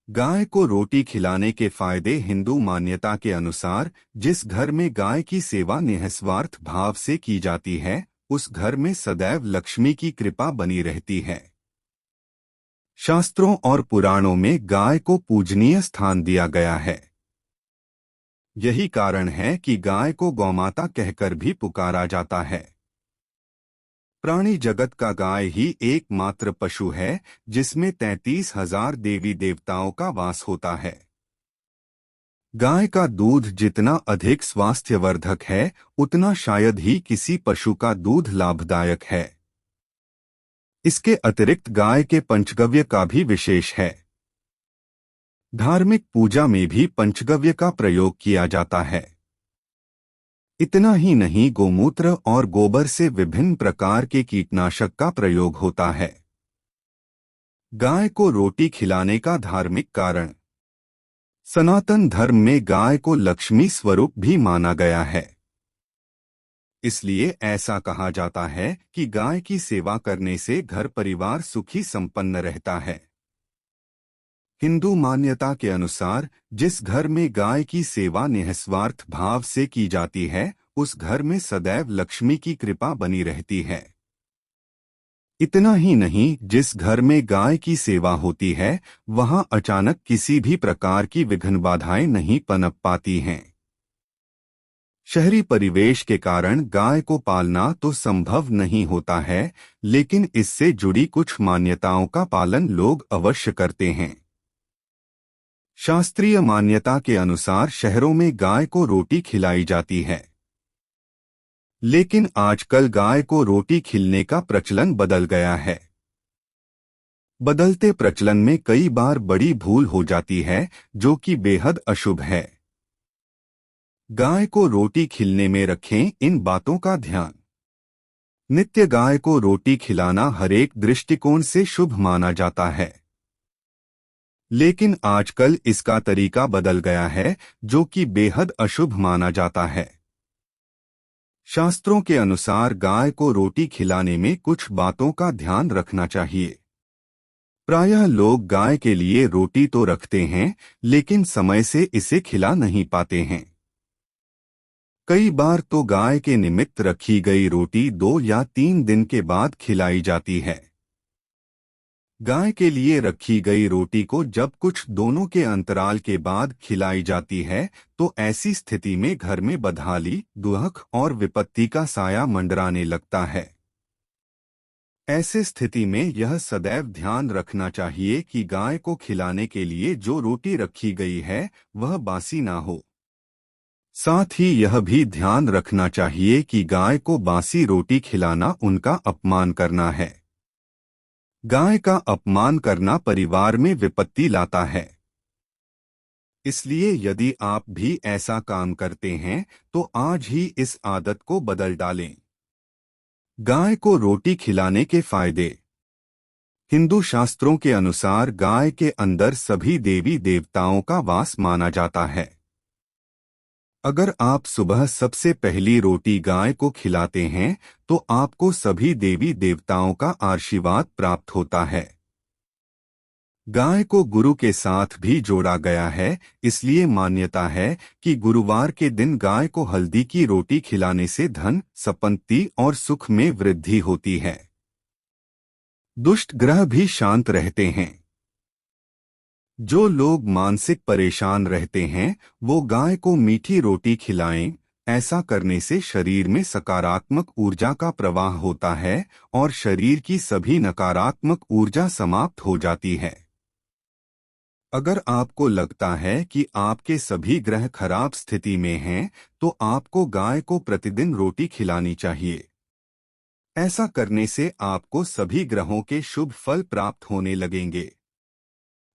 गाय को रोटी खिलाने के फायदे। हिंदू मान्यता के अनुसार जिस घर में गाय की सेवा निस्वार्थ भाव से की जाती है, उस घर में सदैव लक्ष्मी की कृपा बनी रहती है। शास्त्रों और पुराणों में गाय को पूजनीय स्थान दिया गया है। यही कारण है कि गाय को गौमाता कहकर भी पुकारा जाता है। प्राणी जगत का गाय ही एकमात्र पशु है जिसमें 33,000 देवी देवताओं का वास होता है। गाय का दूध जितना अधिक स्वास्थ्यवर्धक है, उतना शायद ही किसी पशु का दूध लाभदायक है। इसके अतिरिक्त गाय के पंचगव्य का भी विशेष है। धार्मिक पूजा में भी पंचगव्य का प्रयोग किया जाता है। इतना ही नहीं, गोमूत्र और गोबर से विभिन्न प्रकार के कीटनाशक का प्रयोग होता है। गाय को रोटी खिलाने का धार्मिक कारण। सनातन धर्म में गाय को लक्ष्मी स्वरूप भी माना गया है। इसलिए ऐसा कहा जाता है कि गाय की सेवा करने से घर परिवार सुखी संपन्न रहता है। हिंदू मान्यता के अनुसार जिस घर में गाय की सेवा निस्वार्थ भाव से की जाती है, उस घर में सदैव लक्ष्मी की कृपा बनी रहती है। इतना ही नहीं, जिस घर में गाय की सेवा होती है, वहां अचानक किसी भी प्रकार की विघ्न बाधाएं नहीं पनप पाती हैं। शहरी परिवेश के कारण गाय को पालना तो संभव नहीं होता है, लेकिन इससे जुड़ी कुछ मान्यताओं का पालन लोग अवश्य करते हैं। शास्त्रीय मान्यता के अनुसार शहरों में गाय को रोटी खिलाई जाती है, लेकिन आजकल गाय को रोटी खिलाने का प्रचलन बदल गया है। बदलते प्रचलन में कई बार बड़ी भूल हो जाती है, जो कि बेहद अशुभ है। गाय को रोटी खिलाने में रखें इन बातों का ध्यान। नित्य गाय को रोटी खिलाना हरेक दृष्टिकोण से शुभ माना जाता है, लेकिन आजकल इसका तरीका बदल गया है, जो कि बेहद अशुभ माना जाता है। शास्त्रों के अनुसार गाय को रोटी खिलाने में कुछ बातों का ध्यान रखना चाहिए। प्रायः लोग गाय के लिए रोटी तो रखते हैं, लेकिन समय से इसे खिला नहीं पाते हैं। कई बार तो गाय के निमित्त रखी गई रोटी 2 या 3 दिन के बाद खिलाई जाती है। गाय के लिए रखी गई रोटी को जब कुछ दोनों के अंतराल के बाद खिलाई जाती है, तो ऐसी स्थिति में घर में बदहाली, दुख और विपत्ति का साया मंडराने लगता है। ऐसे स्थिति में यह सदैव ध्यान रखना चाहिए कि गाय को खिलाने के लिए जो रोटी रखी गई है, वह बासी ना हो। साथ ही यह भी ध्यान रखना चाहिए कि गाय को बासी रोटी खिलाना उनका अपमान करना है। गाय का अपमान करना परिवार में विपत्ति लाता है। इसलिए यदि आप भी ऐसा काम करते हैं, तो आज ही इस आदत को बदल डालें। गाय को रोटी खिलाने के फायदे। हिंदू शास्त्रों के अनुसार गाय के अंदर सभी देवी देवताओं का वास माना जाता है। अगर आप सुबह सबसे पहली रोटी गाय को खिलाते हैं, तो आपको सभी देवी देवताओं का आशीर्वाद प्राप्त होता है। गाय को गुरु के साथ भी जोड़ा गया है, इसलिए मान्यता है कि गुरुवार के दिन गाय को हल्दी की रोटी खिलाने से धन, संपत्ति और सुख में वृद्धि होती है। दुष्ट ग्रह भी शांत रहते हैं। जो लोग मानसिक परेशान रहते हैं, वो गाय को मीठी रोटी खिलाएं। ऐसा करने से शरीर में सकारात्मक ऊर्जा का प्रवाह होता है और शरीर की सभी नकारात्मक ऊर्जा समाप्त हो जाती है। अगर आपको लगता है कि आपके सभी ग्रह खराब स्थिति में हैं, तो आपको गाय को प्रतिदिन रोटी खिलानी चाहिए। ऐसा करने से आपको सभी ग्रहों के शुभ फल प्राप्त होने लगेंगे।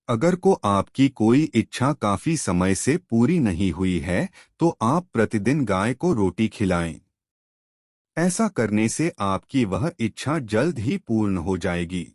अगर को आपकी कोई इच्छा काफी समय से पूरी नहीं हुई है, तो आप प्रतिदिन गाय को रोटी खिलाएं। ऐसा करने से आपकी वह इच्छा जल्द ही पूर्ण हो जाएगी।